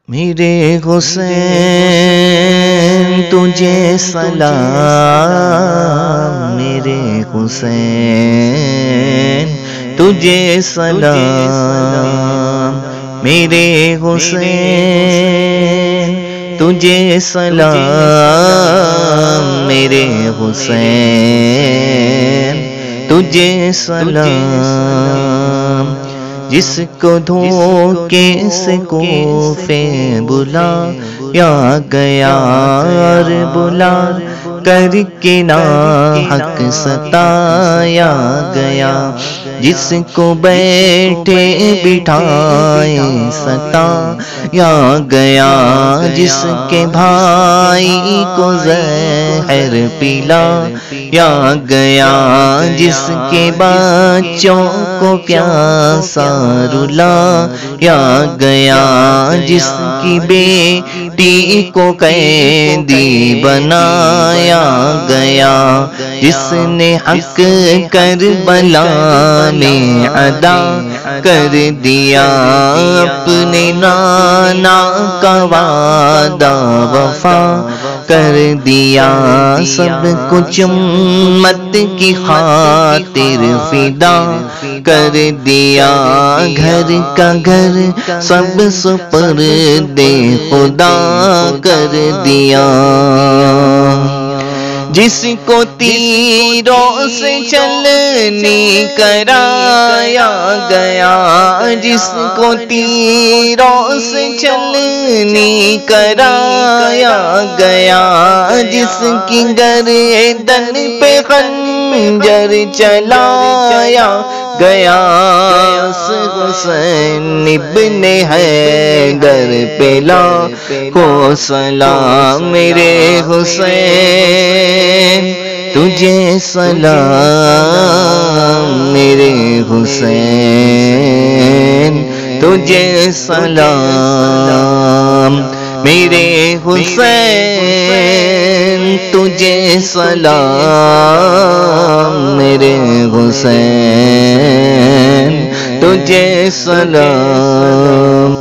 میرے حسین تجھے سلام، میرے حسین تجھے سلام، میرے حسین تجھے سلام، میرے حسین تجھے سلام۔ جس کو دھوکے سے کوفے بلایا گیا اور بلا کر کے ناحق ستایا گیا، جس کو بیٹھے بٹھائے ستایا گیا، جس کے بھائی کو زہر پلایا گیا، جس کے بچوں کو پیاسا رلایا گیا، جس کی بیٹی کو قیدی بنایا گیا، جس نے حق کربلا میں ادا کر دیا، اپنے نانا کا وعدہ وفا کر دیا، سب کچھ امت کی خاطر فدا کر دیا، گھر کا گھر سب سپرد خدا کر دیا۔ جس کو تیروں سے چلنی کرایا گیا، جس کو تیروں سے چلنی کرایا گیا، جس کی گردن پہ خنجر چلایا گیا، اس حسین ابن حیدر پہ لاکھوں سلام، میرے حسین تجھے سلام، میرے حسین تجھے سلام، میرے حسین تجھے سلام، میرے حسین تجھے سلام۔